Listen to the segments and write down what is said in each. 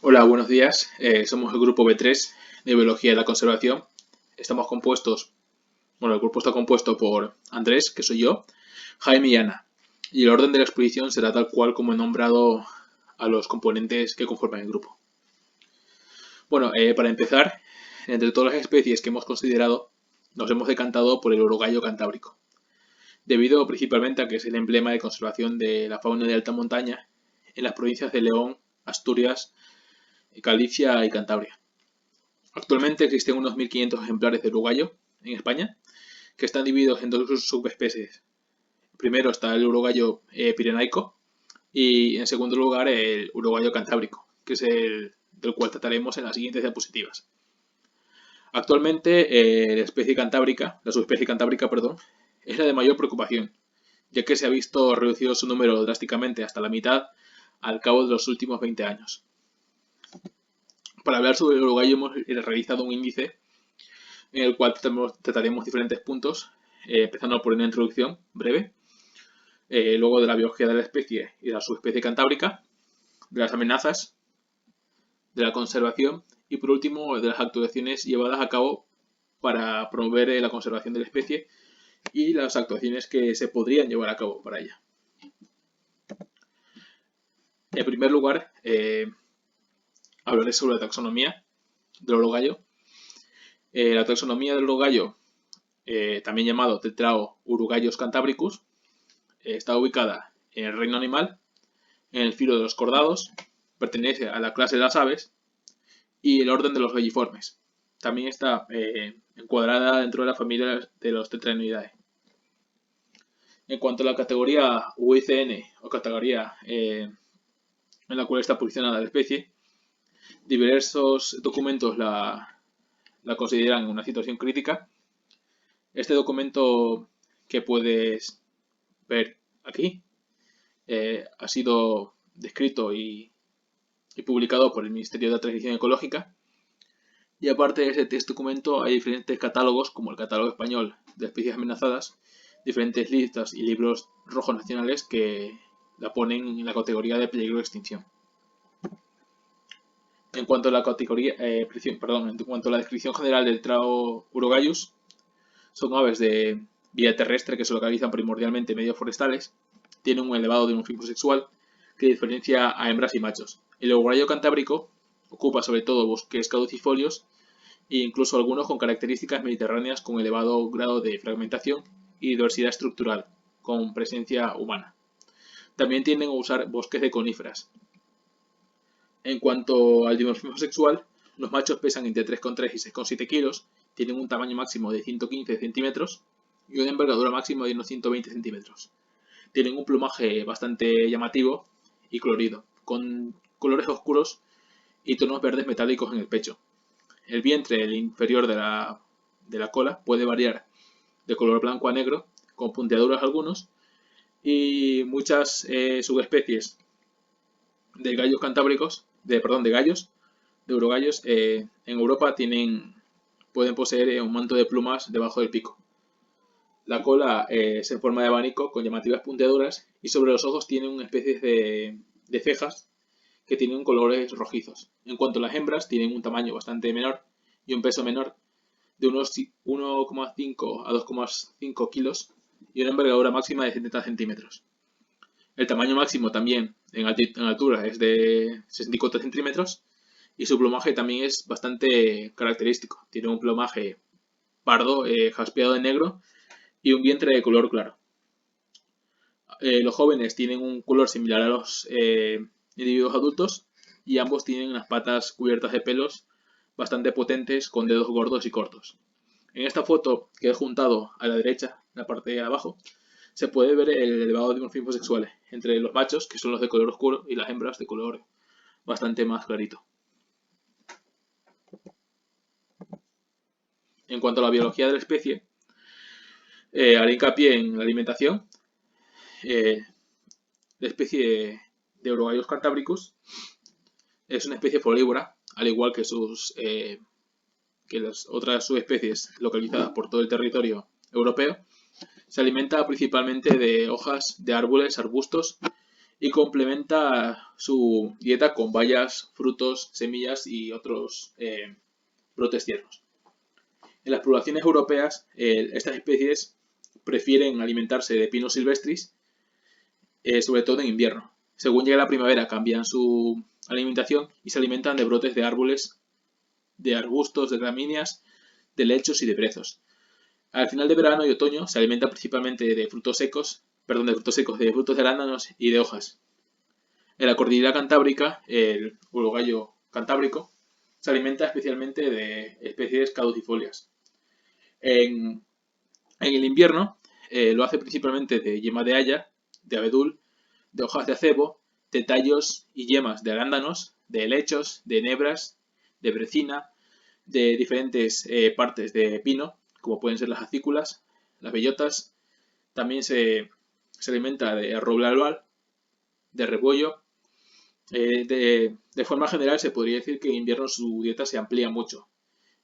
Hola, buenos días. Somos el grupo B3 de Biología de la Conservación. Estamos compuestos, el grupo está compuesto por Andrés, que soy yo, Jaime y Ana. Y el orden de la exposición será tal cual como he nombrado a los componentes que conforman el grupo. Para empezar, entre todas las especies que hemos considerado, nos hemos decantado por el urogallo cantábrico, debido principalmente a que es el emblema de conservación de la fauna de alta montaña en las provincias de León, Asturias, Galicia y Cantabria. Actualmente existen unos 1.500 ejemplares de urogallo en España, que están divididos en dos subespecies. Primero está el urogallo pirenaico y en segundo lugar el urogallo cantábrico, que es el del cual trataremos en las siguientes diapositivas. Actualmente la subespecie cantábrica, es la de mayor preocupación, ya que se ha visto reducido su número drásticamente hasta la mitad al cabo de los últimos 20 años. Para hablar sobre el urogallo hemos realizado un índice en el cual trataremos diferentes puntos, empezando por una introducción breve, luego de la biología de la especie y de la subespecie cantábrica, de las amenazas, de la conservación y por último de las actuaciones llevadas a cabo para promover la conservación de la especie y las actuaciones que se podrían llevar a cabo para ella. En primer lugar, hablaré sobre la taxonomía del urogallo. La taxonomía del urogallo, también llamado Tetrao urugallus cantabricus, está ubicada en el reino animal, en el filo de los cordados, pertenece a la clase de las aves y el orden de los galliformes. También está encuadrada dentro de la familia de los Tetranoidae. En cuanto a la categoría UICN o categoría en la cual está posicionada la especie, diversos documentos la consideran una situación crítica. Este documento que puedes ver aquí ha sido descrito y publicado por el Ministerio de la Transición Ecológica. Y aparte de ese documento hay diferentes catálogos, como el catálogo español de especies amenazadas, diferentes listas y libros rojos nacionales que la ponen en la categoría de peligro de extinción. En cuanto a la categoría, en cuanto a la descripción general del Tetrao urogallus, son aves de vida terrestre que se localizan primordialmente en medios forestales, tienen un elevado dimorfismo sexual que diferencia a hembras y machos. El urogallo cantábrico ocupa sobre todo bosques caducifolios e incluso algunos con características mediterráneas con elevado grado de fragmentación y diversidad estructural, con presencia humana. También tienden a usar bosques de coníferas. En cuanto al dimorfismo sexual, los machos pesan entre 3,3 y 6,7 kilos, tienen un tamaño máximo de 115 centímetros y una envergadura máxima de unos 120 centímetros. Tienen un plumaje bastante llamativo y colorido, con colores oscuros y tonos verdes metálicos en el pecho. El vientre, el inferior de la cola, puede variar de color blanco a negro, con punteaduras algunos, y muchas subespecies de gallos cantábricos, de urogallos, en Europa pueden poseer un manto de plumas debajo del pico. La cola es en forma de abanico con llamativas punteaduras y sobre los ojos tiene una especie de cejas que tienen colores rojizos. En cuanto a las hembras, tienen un tamaño bastante menor y un peso menor de unos 1,5 a 2,5 kilos y una envergadura máxima de 70 centímetros. El tamaño máximo también en altura es de 64 centímetros y su plumaje también es bastante característico. Tiene un plumaje pardo jaspeado de negro y un vientre de color claro. Los jóvenes tienen un color similar a los individuos adultos y ambos tienen las patas cubiertas de pelos bastante potentes con dedos gordos y cortos. En esta foto que he juntado a la derecha, en la parte de abajo, se puede ver el elevado dimorfismo sexual entre los machos, que son los de color oscuro, y las hembras de color bastante más clarito. En cuanto a la biología de la especie, haré hincapié en la alimentación. La especie de Urogallus cantabricus es una especie folívora, al igual que las otras subespecies localizadas por todo el territorio europeo. Se alimenta principalmente de hojas de árboles, arbustos y complementa su dieta con bayas, frutos, semillas y otros brotes tiernos. En las poblaciones europeas, estas especies prefieren alimentarse de Pinus silvestris, sobre todo en invierno. Según llega la primavera, cambian su alimentación y se alimentan de brotes de árboles, de arbustos, de gramíneas, de lechos y de brezos. Al final de verano y otoño se alimenta principalmente de frutos secos, de frutos de arándanos y de hojas. En la cordillera cantábrica, el urogallo cantábrico se alimenta especialmente de especies caducifolias. En el invierno lo hace principalmente de yema de haya, de abedul, de hojas de acebo, de tallos y yemas de arándanos, de helechos, de enebras, de brecina, de diferentes partes de pino, como pueden ser las acículas, las bellotas. También se alimenta de roble albal, de rebollo. De forma general se podría decir que en invierno su dieta se amplía mucho.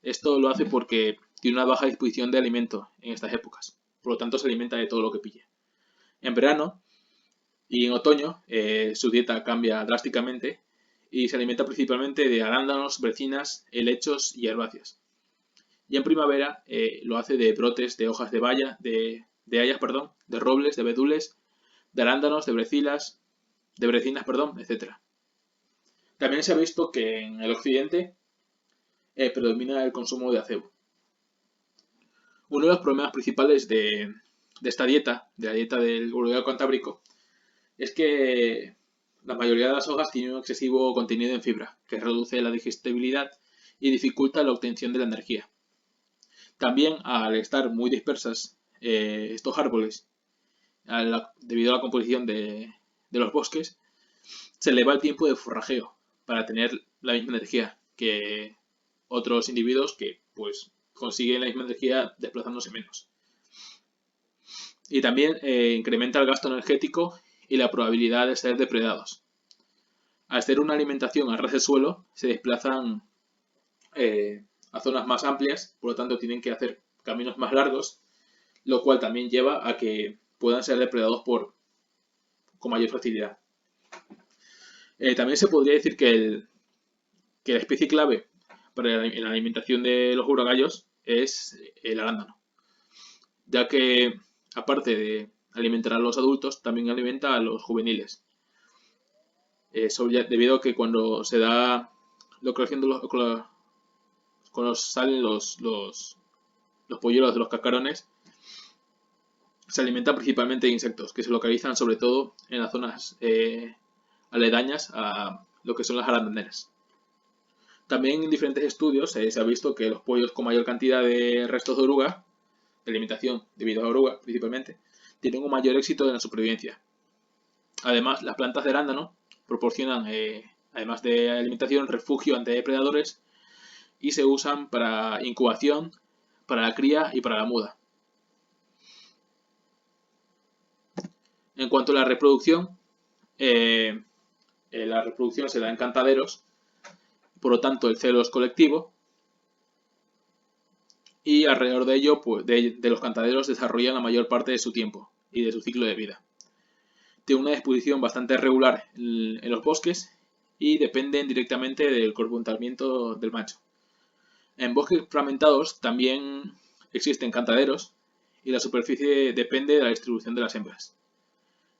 Esto lo hace porque tiene una baja disposición de alimento en estas épocas. Por lo tanto se alimenta de todo lo que pille. En verano y en otoño su dieta cambia drásticamente y se alimenta principalmente de arándanos, brecinas, helechos y herbáceas. Y en primavera lo hace de brotes de hojas de hayas, de robles, de abedules, de arándanos, de brecinas, etc. También se ha visto que en el occidente predomina el consumo de acebo. Uno de los problemas principales de esta dieta, de la dieta del urogallo cantábrico, es que la mayoría de las hojas tienen un excesivo contenido en fibra, que reduce la digestibilidad y dificulta la obtención de la energía. También, al estar muy dispersas estos árboles, debido a la composición de los bosques, se eleva el tiempo de forrajeo para tener la misma energía que otros individuos que pues consiguen la misma energía desplazándose menos. Y también incrementa el gasto energético y la probabilidad de ser depredados. Al hacer una alimentación a ras de suelo, se desplazan a zonas más amplias, por lo tanto tienen que hacer caminos más largos, lo cual también lleva a que puedan ser depredados con mayor facilidad. También se podría decir que la especie clave en la alimentación de los urogallos es el arándano, ya que aparte de alimentar a los adultos, también alimenta a los juveniles. Debido a que cuando se da la oclusión cuando salen los polluelos de los cascarones, se alimenta principalmente de insectos, que se localizan sobre todo en las zonas aledañas a lo que son las arandaneras. También en diferentes estudios se ha visto que los pollos con mayor cantidad de restos de oruga, de alimentación debido a oruga principalmente, tienen un mayor éxito en la supervivencia. Además, las plantas de arándano proporcionan, además de alimentación, refugio ante depredadores y se usan para incubación, para la cría y para la muda. En cuanto a la reproducción se da en cantaderos, por lo tanto el celo es colectivo y alrededor de ello de los cantaderos desarrollan la mayor parte de su tiempo y de su ciclo de vida. Tiene una disposición bastante regular en los bosques y dependen directamente del comportamiento del macho. En bosques fragmentados también existen cantaderos y la superficie depende de la distribución de las hembras.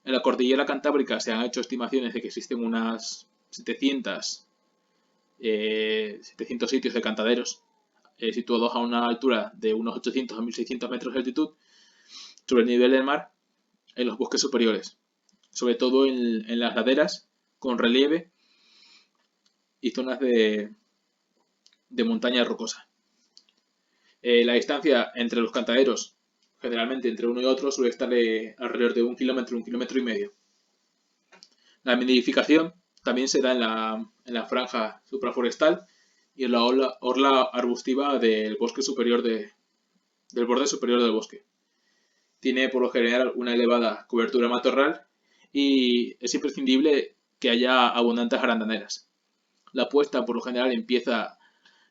En la cordillera cantábrica se han hecho estimaciones de que existen unas 700 sitios de cantaderos situados a una altura de unos 800 a 1600 metros de altitud sobre el nivel del mar en los bosques superiores, sobre todo en las laderas con relieve y zonas de montaña rocosa. La distancia entre los cantaderos, generalmente entre uno y otro, suele estar alrededor de 1 kilómetro, 1,5 kilómetros. La nidificación también se da en la franja supraforestal y en la orla arbustiva del bosque superior del borde superior del bosque. Tiene por lo general una elevada cobertura matorral y es imprescindible que haya abundantes arandaneras. La puesta por lo general empieza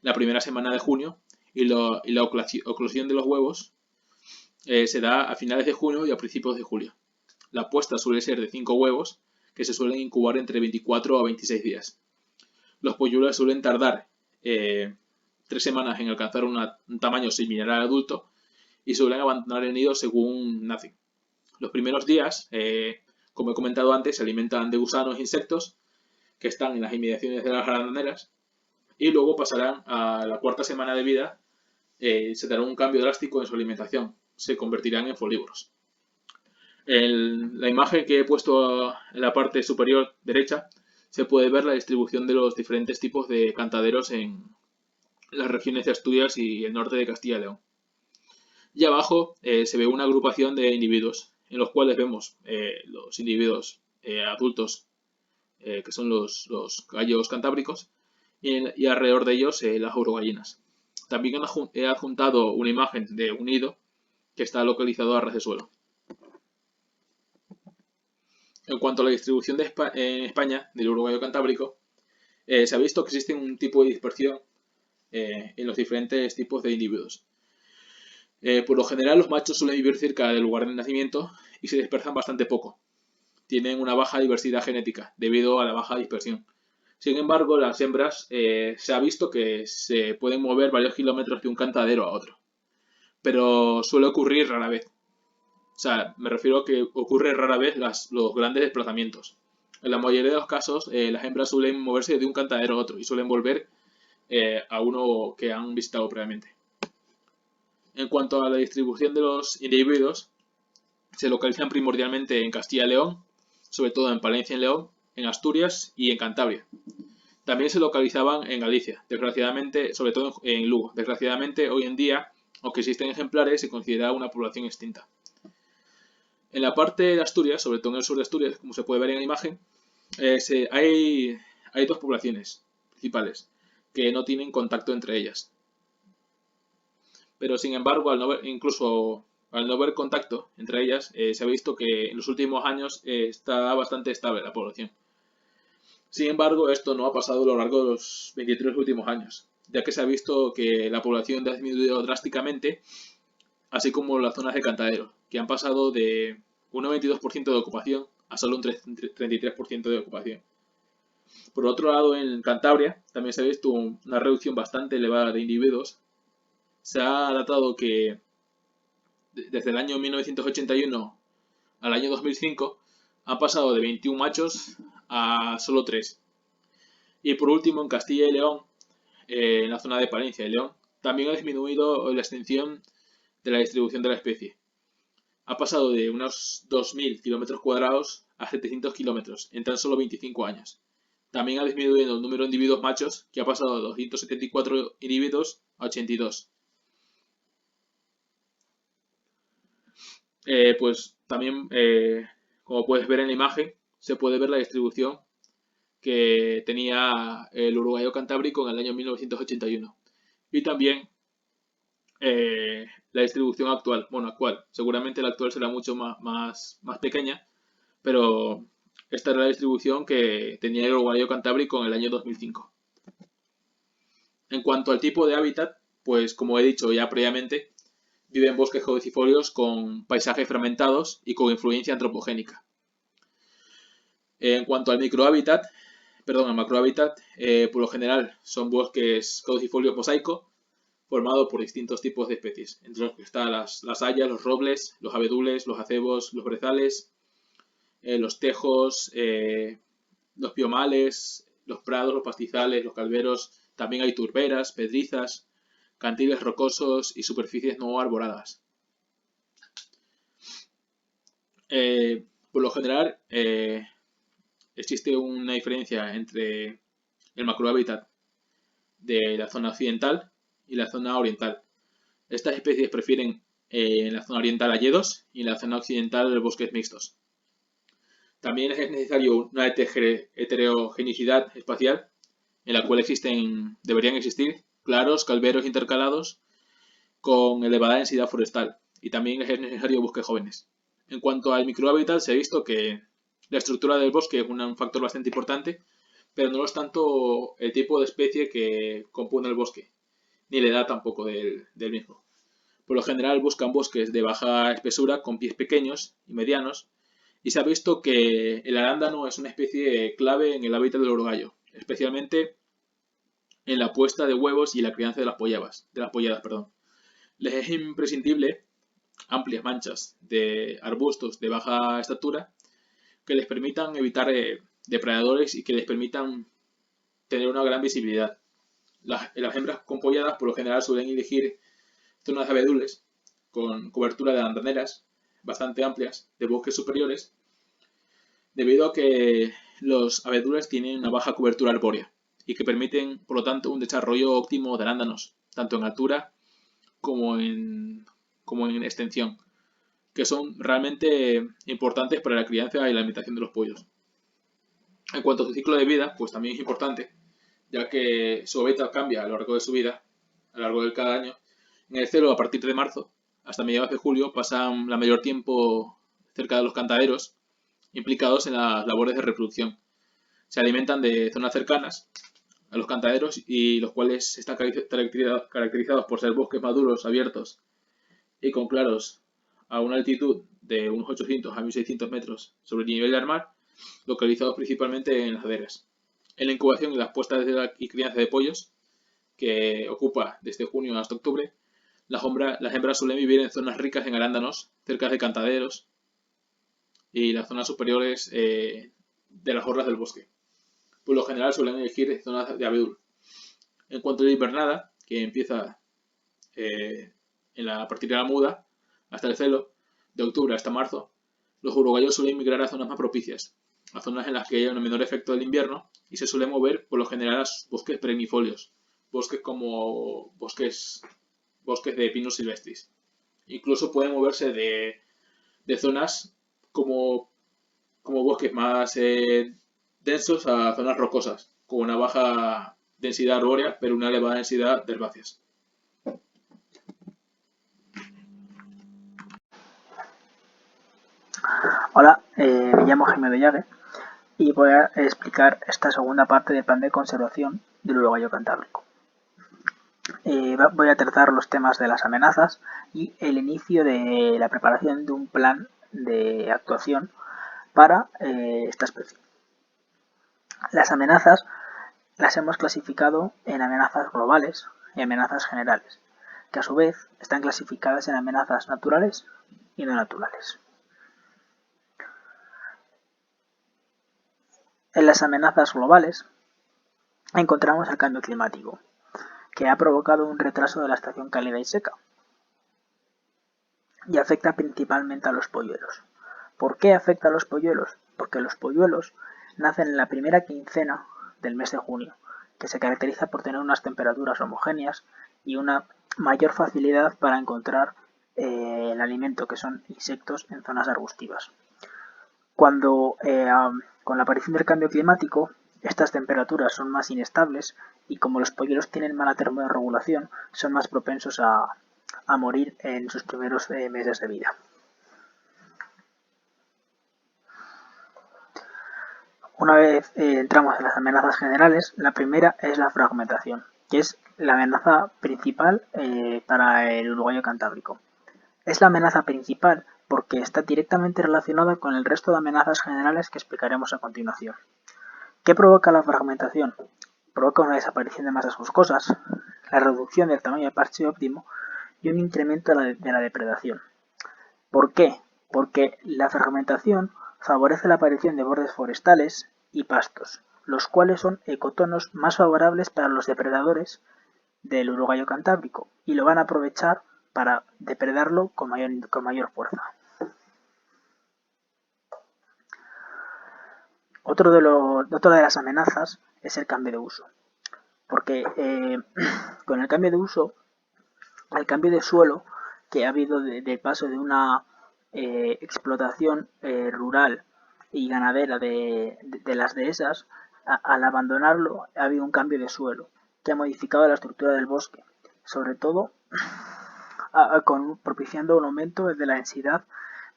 la primera semana de junio y la oclusión de los huevos se da a finales de junio y a principios de julio. La puesta suele ser de 5 huevos que se suelen incubar entre 24 a 26 días. Los polluelos suelen tardar 3 semanas en alcanzar un tamaño similar al adulto y suelen abandonar el nido según nacen. Los primeros días, como he comentado antes, se alimentan de gusanos e insectos que están en las inmediaciones de las granaderas y luego pasarán a la cuarta semana de vida, se dará un cambio drástico en su alimentación, se convertirán en folívoros. La imagen que he puesto en la parte superior derecha se puede ver la distribución de los diferentes tipos de cantaderos en las regiones de Asturias y el norte de Castilla y León. Y abajo se ve una agrupación de individuos, en los cuales vemos los individuos adultos, que son los gallos cantábricos, y alrededor de ellos las urogallinas. También he adjuntado una imagen de un nido que está localizado a ras de suelo. En cuanto a la distribución en España del urogallo cantábrico, se ha visto que existe un tipo de dispersión en los diferentes tipos de individuos. Por lo general, los machos suelen vivir cerca del lugar de nacimiento y se dispersan bastante poco. Tienen una baja diversidad genética debido a la baja dispersión. Sin embargo, las hembras se ha visto que se pueden mover varios kilómetros de un cantadero a otro, pero suele ocurrir rara vez. O sea, me refiero a que ocurre rara vez los grandes desplazamientos. En la mayoría de los casos, las hembras suelen moverse de un cantadero a otro y suelen volver a uno que han visitado previamente. En cuanto a la distribución de los individuos, se localizan primordialmente en Castilla y León, sobre todo en Palencia y León, en Asturias y en Cantabria. También se localizaban en Galicia, desgraciadamente, sobre todo en Lugo. Desgraciadamente, hoy en día, aunque existen ejemplares, se considera una población extinta. En la parte de Asturias, sobre todo en el sur de Asturias, como se puede ver en la imagen, hay dos poblaciones principales que no tienen contacto entre ellas. Pero sin embargo, incluso al no haber contacto entre ellas, se ha visto que en los últimos años está bastante estable la población. Sin embargo, esto no ha pasado a lo largo de los 23 últimos años, ya que se ha visto que la población ha disminuido drásticamente, así como las zonas de cantadero, que han pasado de un 92% de ocupación a solo un 33% de ocupación. Por otro lado, en Cantabria también se ha visto una reducción bastante elevada de individuos. Se ha datado que desde el año 1981 al año 2005 han pasado de 21 machos a solo 3. Y por último, en Castilla y León, en la zona de Palencia y León, también ha disminuido la extensión de la distribución de la especie. Ha pasado de unos 2.000 kilómetros cuadrados a 700 kilómetros en tan solo 25 años. También ha disminuido el número de individuos machos, que ha pasado de 274 individuos a 82. Pues también, como puedes ver en la imagen, se puede ver la distribución que tenía el urogallo cantábrico en el año 1981. Y también la distribución actual. Bueno, actual. Seguramente la actual será mucho más pequeña, pero esta era la distribución que tenía el urogallo cantábrico en el año 2005. En cuanto al tipo de hábitat, pues como he dicho ya previamente, vive en bosques caducifolios con paisajes fragmentados y con influencia antropogénica. En cuanto al macrohábitat, por lo general son bosques caducifolios mosaicos formados por distintos tipos de especies, entre los que están las hayas, los robles, los abedules, los acebos, los brezales, los tejos, los piomales, los prados, los pastizales, los calveros. También hay turberas, pedrizas, cantiles rocosos y superficies no arboladas. Por lo general, existe una diferencia entre el macrohábitat de la zona occidental y la zona oriental. Estas especies prefieren en la zona oriental hayedos y en la zona occidental bosques mixtos. También es necesario una heterogeneidad espacial en la cual deberían existir claros, calveros intercalados con elevada densidad forestal, y también es necesario bosques jóvenes. En cuanto al microhábitat, se ha visto que la estructura del bosque es un factor bastante importante, pero no es tanto el tipo de especie que compone el bosque, ni la edad tampoco del mismo. Por lo general buscan bosques de baja espesura con pies pequeños y medianos, y se ha visto que el arándano es una especie clave en el hábitat del urogallo, especialmente en la puesta de huevos y la crianza de las polladas, perdón. Les es imprescindible amplias manchas de arbustos de baja estatura que les permitan evitar depredadores y que les permitan tener una gran visibilidad. Las hembras con polladas por lo general suelen elegir zonas de abedules con cobertura de andaneras bastante amplias de bosques superiores, debido a que los abedules tienen una baja cobertura arbórea y que permiten, por lo tanto, un desarrollo óptimo de arándanos, tanto en altura como en extensión, que son realmente importantes para la crianza y la alimentación de los pollos. En cuanto a su ciclo de vida, pues también es importante, ya que su hábitat cambia a lo largo de su vida, a lo largo de cada año. En el celo, a partir de marzo hasta mediados de julio, pasan la mayor tiempo cerca de los cantaderos, implicados en las labores de reproducción. Se alimentan de zonas cercanas a los cantaderos y los cuales están caracterizados por ser bosques maduros, abiertos y con claros a una altitud de unos 800 a 1600 metros sobre el nivel del mar, localizados principalmente en las laderas. En la incubación y las puestas y crianza de pollos, que ocupa desde junio hasta octubre, las hembras suelen vivir en zonas ricas en arándanos, cerca de cantaderos y las zonas superiores de las orlas del bosque. Por lo general suelen elegir zonas de abedul. En cuanto a la invernada, que empieza a partir de la muda hasta el celo, de octubre hasta marzo, los urogallos suelen migrar a zonas más propicias, a zonas en las que haya un menor efecto del invierno, y se suelen mover por lo general a bosques perennifolios, bosques como bosques de pinos silvestris. Incluso pueden moverse de zonas como bosques más densos a zonas rocosas, con una baja densidad arbórea, pero una elevada densidad de herbáceas. Hola, me llamo Jaime Bellague y voy a explicar esta segunda parte del plan de conservación del urogallo cantábrico. Voy a tratar los temas de las amenazas y el inicio de la preparación de un plan de actuación para esta especie. Las amenazas las hemos clasificado en amenazas globales y amenazas generales, que a su vez están clasificadas en amenazas naturales y no naturales. En las amenazas globales encontramos el cambio climático, que ha provocado un retraso de la estación cálida y seca y afecta principalmente a los polluelos. ¿Por qué afecta a los polluelos? Porque los polluelos nacen en la primera quincena del mes de junio, que se caracteriza por tener unas temperaturas homogéneas y una mayor facilidad para encontrar el alimento, que son insectos, en zonas arbustivas. Con la aparición del cambio climático, estas temperaturas son más inestables y como los polluelos tienen mala termorregulación, son más propensos a morir en sus primeros meses de vida. Una vez entramos en las amenazas generales, la primera es la fragmentación, que es la amenaza principal para el urogallo cantábrico. Es la amenaza principal porque está directamente relacionada con el resto de amenazas generales que explicaremos a continuación. ¿Qué provoca la fragmentación? Provoca una desaparición de masas boscosas, la reducción del tamaño de parche óptimo y un incremento de la depredación. ¿Por qué? Porque la fragmentación favorece la aparición de bordes forestales y pastos, los cuales son ecotonos más favorables para los depredadores del urogallo cantábrico y lo van a aprovechar para depredarlo con mayor fuerza. Otra de las amenazas es el cambio de uso, porque con el cambio de uso, el cambio de suelo que ha habido del paso de una explotación rural y ganadera de las dehesas, al abandonarlo ha habido un cambio de suelo que ha modificado la estructura del bosque, sobre todo propiciando un aumento de la densidad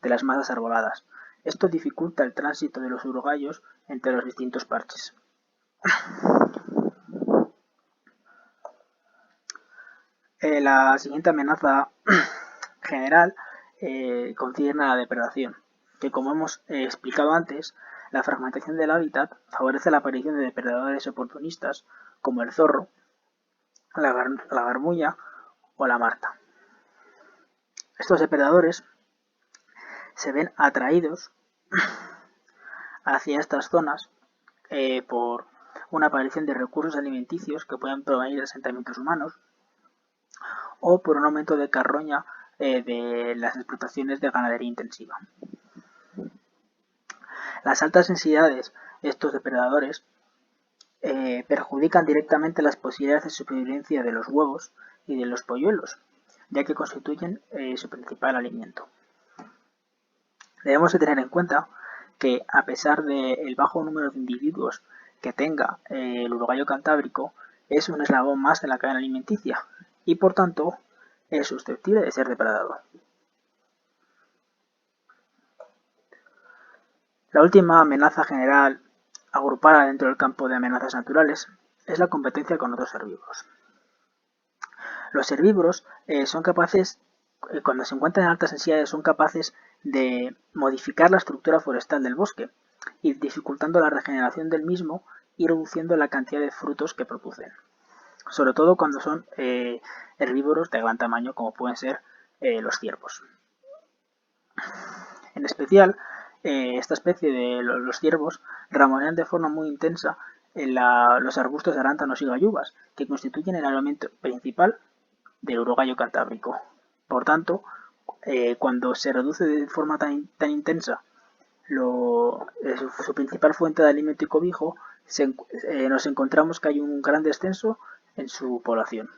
de las masas arboladas. Esto dificulta el tránsito de los urogallos entre los distintos parches. La siguiente amenaza general concierne a la depredación. que, como hemos explicado antes, la fragmentación del hábitat favorece la aparición de depredadores oportunistas como el zorro, la garmulla o la marta. Estos depredadores se ven atraídos hacia estas zonas por una aparición de recursos alimenticios que pueden provenir de asentamientos humanos o por un aumento de carroña de las explotaciones de ganadería intensiva. Las altas densidades de estos depredadores perjudican directamente las posibilidades de supervivencia de los huevos y de los polluelos, ya que constituyen su principal alimento. Debemos de tener en cuenta que, a pesar del bajo número de individuos que tenga el urogallo cantábrico, es un eslabón más en la cadena alimenticia y, por tanto, es susceptible de ser depredado. La última amenaza general agrupada dentro del campo de amenazas naturales es la competencia con otros herbívoros. Los herbívoros son capaces, cuando se encuentran en altas densidades, son capaces de modificar la estructura forestal del bosque, y dificultando la regeneración del mismo y reduciendo la cantidad de frutos que producen. Sobre todo cuando son herbívoros de gran tamaño, como pueden ser los ciervos. En especial, esta especie de los ciervos ramonean de forma muy intensa en los arbustos de arántanos y galluvas, que constituyen el alimento principal del urogallo cantábrico. Por tanto, cuando se reduce de forma tan intensa su principal fuente de alimento y cobijo, nos encontramos que hay un gran descenso en su población.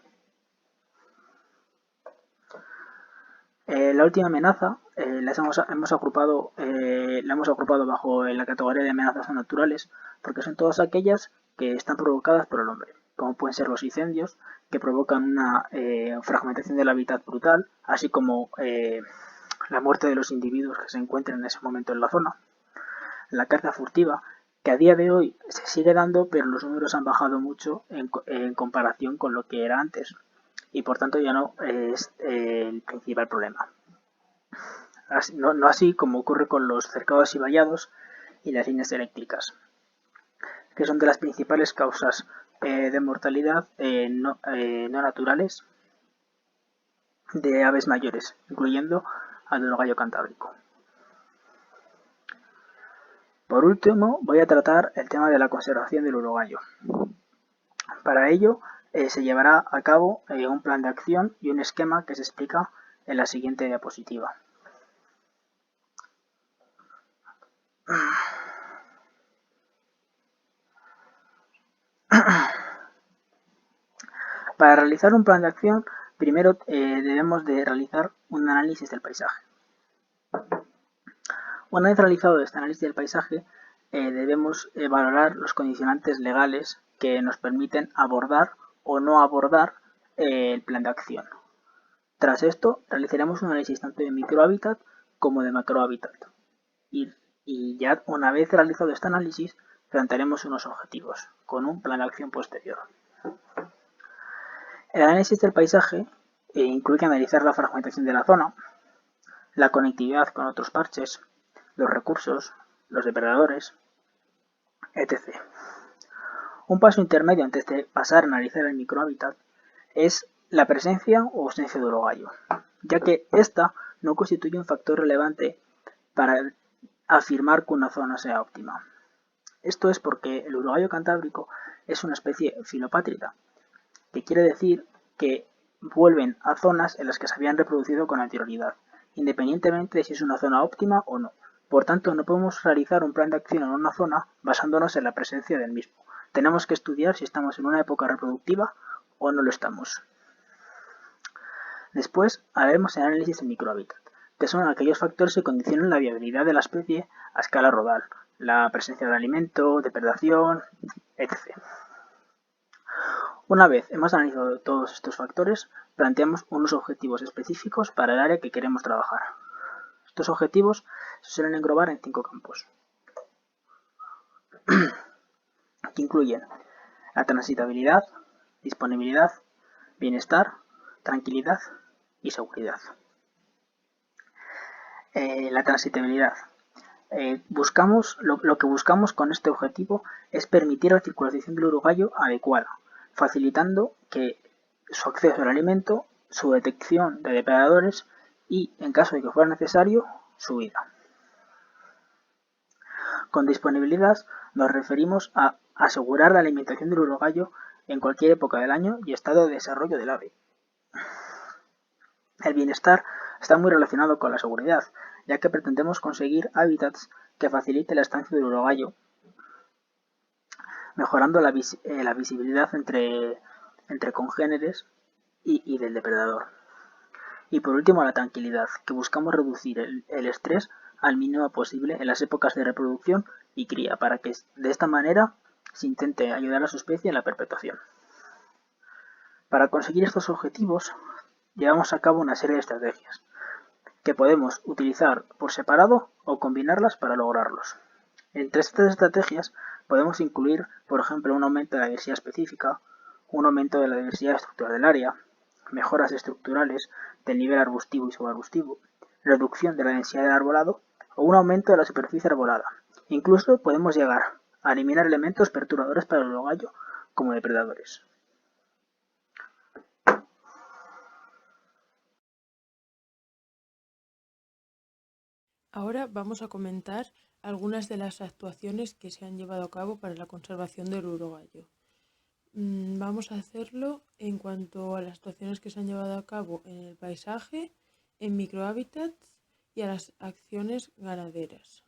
La última amenaza la hemos agrupado bajo la categoría de amenazas naturales, porque son todas aquellas que están provocadas por el hombre, como pueden ser los incendios, que provocan una fragmentación del hábitat brutal, así como la muerte de los individuos que se encuentren en ese momento en la zona. La caza furtiva, que a día de hoy se sigue dando, pero los números han bajado mucho en comparación con lo que era antes, y por tanto ya no es el principal problema. No así como ocurre con los cercados y vallados y las líneas eléctricas, que son de las principales causas de mortalidad no naturales de aves mayores, incluyendo al urogallo cantábrico. Por último, voy a tratar el tema de la conservación del urogallo. Para ello, se llevará a cabo un plan de acción y un esquema que se explica en la siguiente diapositiva. Para realizar un plan de acción, primero debemos de realizar un análisis del paisaje. Una vez realizado este análisis del paisaje, debemos valorar los condicionantes legales que nos permiten abordar o no abordar el plan de acción. Tras esto, realizaremos un análisis tanto de microhábitat como de macrohábitat. Y ya una vez realizado este análisis, plantearemos unos objetivos con un plan de acción posterior. El análisis del paisaje incluye analizar la fragmentación de la zona, la conectividad con otros parches, los recursos, los depredadores, etc. Un paso intermedio antes de pasar a analizar el microhábitat es la presencia o ausencia de urogallo, ya que esta no constituye un factor relevante para afirmar que una zona sea óptima. Esto es porque el urogallo cantábrico es una especie filopátrida, que quiere decir que vuelven a zonas en las que se habían reproducido con anterioridad, independientemente de si es una zona óptima o no. Por tanto, no podemos realizar un plan de acción en una zona basándonos en la presencia del mismo. Tenemos que estudiar si estamos en una época reproductiva o no lo estamos. Después haremos el análisis del microhábitat, que son aquellos factores que condicionan la viabilidad de la especie a escala rodal, la presencia de alimento, depredación, etc. Una vez hemos analizado todos estos factores, planteamos unos objetivos específicos para el área que queremos trabajar. Estos objetivos se suelen englobar en 5 campos, que incluyen la transitabilidad, disponibilidad, bienestar, tranquilidad y seguridad. La transitabilidad. Lo que buscamos con este objetivo es permitir la circulación del urogallo adecuada, facilitando que su acceso al alimento, su detección de depredadores y, en caso de que fuera necesario, su vida. Con disponibilidad nos referimos a asegurar la alimentación del urogallo en cualquier época del año y estado de desarrollo del ave. El bienestar está muy relacionado con la seguridad, ya que pretendemos conseguir hábitats que faciliten la estancia del urogallo, mejorando la visibilidad entre congéneres y del depredador. Y por último, la tranquilidad, que buscamos reducir el estrés al mínimo posible en las épocas de reproducción y cría, para que de esta manera se intente ayudar a su especie en la perpetuación. Para conseguir estos objetivos, llevamos a cabo una serie de estrategias que podemos utilizar por separado o combinarlas para lograrlos. Entre estas estrategias podemos incluir, por ejemplo, un aumento de la diversidad específica, un aumento de la diversidad estructural del área, mejoras estructurales del nivel arbustivo y subarbustivo, reducción de la densidad del arbolado o un aumento de la superficie arbolada. Incluso podemos llegar a eliminar elementos perturbadores para el urogallo como depredadores. Ahora vamos a comentar algunas de las actuaciones que se han llevado a cabo para la conservación del urogallo. Vamos a hacerlo en cuanto a las actuaciones que se han llevado a cabo en el paisaje, en microhábitats y a las acciones ganaderas.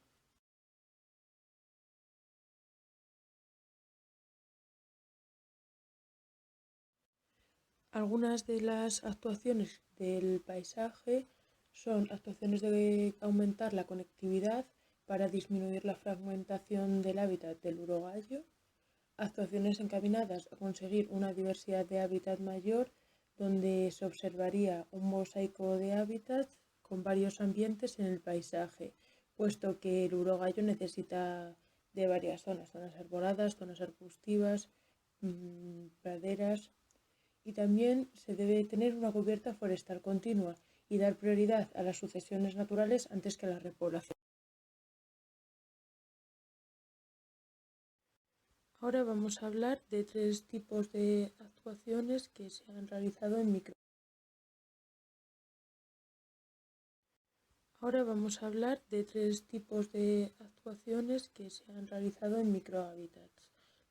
Algunas de las actuaciones del paisaje son actuaciones de aumentar la conectividad para disminuir la fragmentación del hábitat del urogallo, actuaciones encaminadas a conseguir una diversidad de hábitat mayor, donde se observaría un mosaico de hábitats con varios ambientes en el paisaje, puesto que el urogallo necesita de varias zonas arboladas, zonas arbustivas, praderas, y también se debe tener una cubierta forestal continua y dar prioridad a las sucesiones naturales antes que a la repoblación. Ahora vamos a hablar de tres tipos de actuaciones que se han realizado en microhábitats.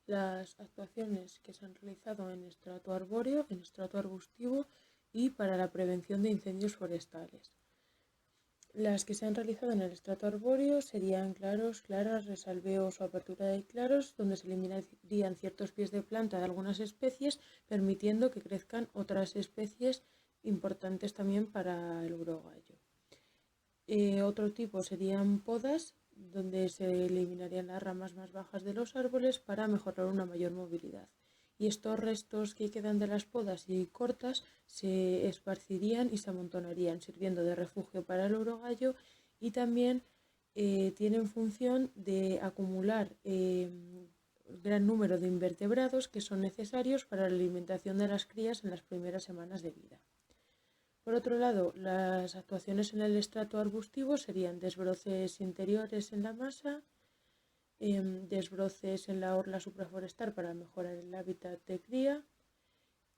Las actuaciones que se han realizado en estrato arbóreo, en estrato arbustivo y para la prevención de incendios forestales. Las que se han realizado en el estrato arbóreo serían claros, claras, resalveos o apertura de claros, donde se eliminarían ciertos pies de planta de algunas especies, permitiendo que crezcan otras especies importantes también para el urogallo. Otro tipo serían podas, donde se eliminarían las ramas más bajas de los árboles para mejorar una mayor movilidad. Y estos restos que quedan de las podas y cortas se esparcirían y se amontonarían, sirviendo de refugio para el urogallo, y también tienen función de acumular gran número de invertebrados que son necesarios para la alimentación de las crías en las primeras semanas de vida. Por otro lado, las actuaciones en el estrato arbustivo serían desbroces interiores en la masa, desbroces en la orla supraforestal para mejorar el hábitat de cría,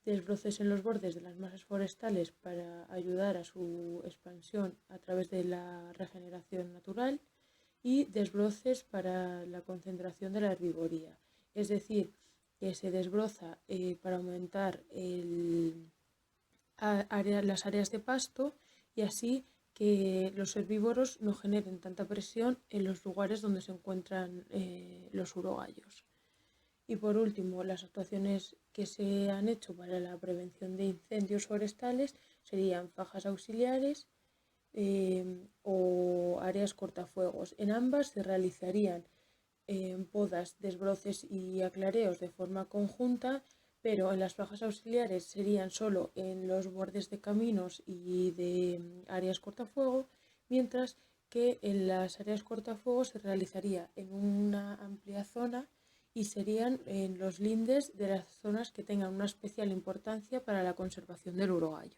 desbroces en los bordes de las masas forestales para ayudar a su expansión a través de la regeneración natural, y desbroces para la concentración de la herbivoría, es decir, que se desbroza para aumentar las áreas de pasto y así que los herbívoros no generen tanta presión en los lugares donde se encuentran los urogallos. Y por último, las actuaciones que se han hecho para la prevención de incendios forestales serían fajas auxiliares o áreas cortafuegos. En ambas se realizarían podas, desbroces y aclareos de forma conjunta, pero en las fajas auxiliares serían solo en los bordes de caminos y de áreas cortafuego, mientras que en las áreas cortafuego se realizaría en una amplia zona y serían en los lindes de las zonas que tengan una especial importancia para la conservación del urogallo.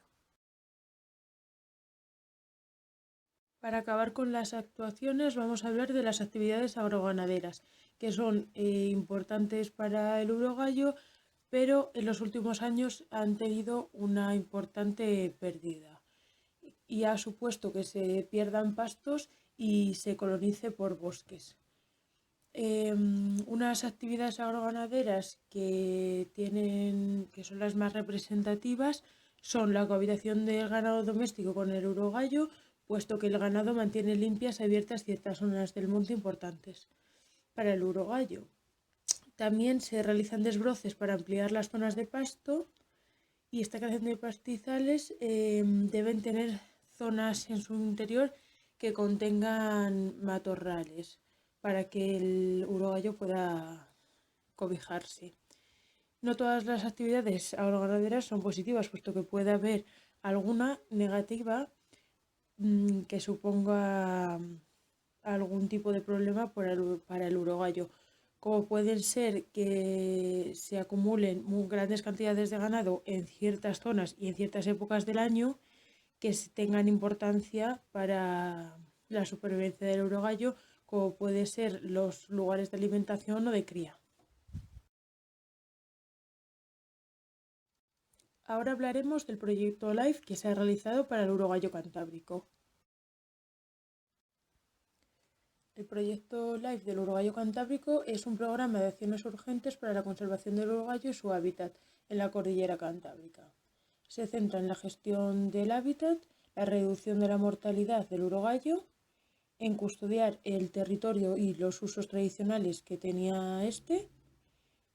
Para acabar con las actuaciones, vamos a hablar de las actividades agroganaderas, que son importantes para el urogallo, pero en los últimos años han tenido una importante pérdida y ha supuesto que se pierdan pastos y se colonice por bosques. Unas actividades agroganaderas que son las más representativas son la cohabitación del ganado doméstico con el urogallo, puesto que el ganado mantiene limpias y abiertas ciertas zonas del monte importantes para el urogallo. También se realizan desbroces para ampliar las zonas de pasto, y esta creación de pastizales deben tener zonas en su interior que contengan matorrales para que el urogallo pueda cobijarse. No todas las actividades agroganaderas son positivas, puesto que puede haber alguna negativa que suponga algún tipo de problema para el urogallo, como pueden ser que se acumulen grandes cantidades de ganado en ciertas zonas y en ciertas épocas del año que tengan importancia para la supervivencia del urogallo, como puede ser los lugares de alimentación o de cría. Ahora hablaremos del proyecto LIFE que se ha realizado para el urogallo cantábrico. El proyecto LIFE del urogallo cantábrico es un programa de acciones urgentes para la conservación del urogallo y su hábitat en la cordillera cantábrica. Se centra en la gestión del hábitat, la reducción de la mortalidad del urogallo, en custodiar el territorio y los usos tradicionales que tenía este,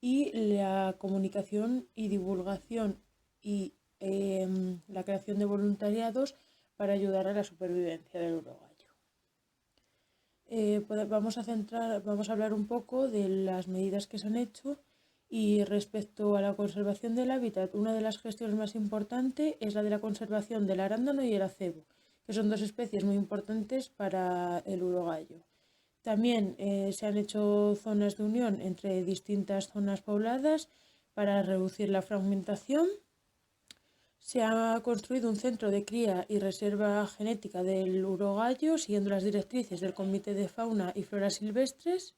y la comunicación y divulgación y la creación de voluntariados para ayudar a la supervivencia del urogallo. Vamos a hablar un poco de las medidas que se han hecho, y respecto a la conservación del hábitat, una de las gestiones más importantes es la de la conservación del arándano y el acebo, que son dos especies muy importantes para el urogallo. También se han hecho zonas de unión entre distintas zonas pobladas para reducir la fragmentación. Se ha construido un centro de cría y reserva genética del urogallo siguiendo las directrices del Comité de Fauna y Flora Silvestres.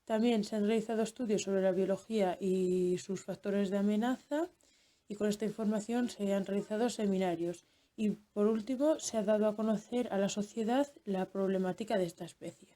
También se han realizado estudios sobre la biología y sus factores de amenaza, y con esta información se han realizado seminarios. Y por último, se ha dado a conocer a la sociedad la problemática de esta especie.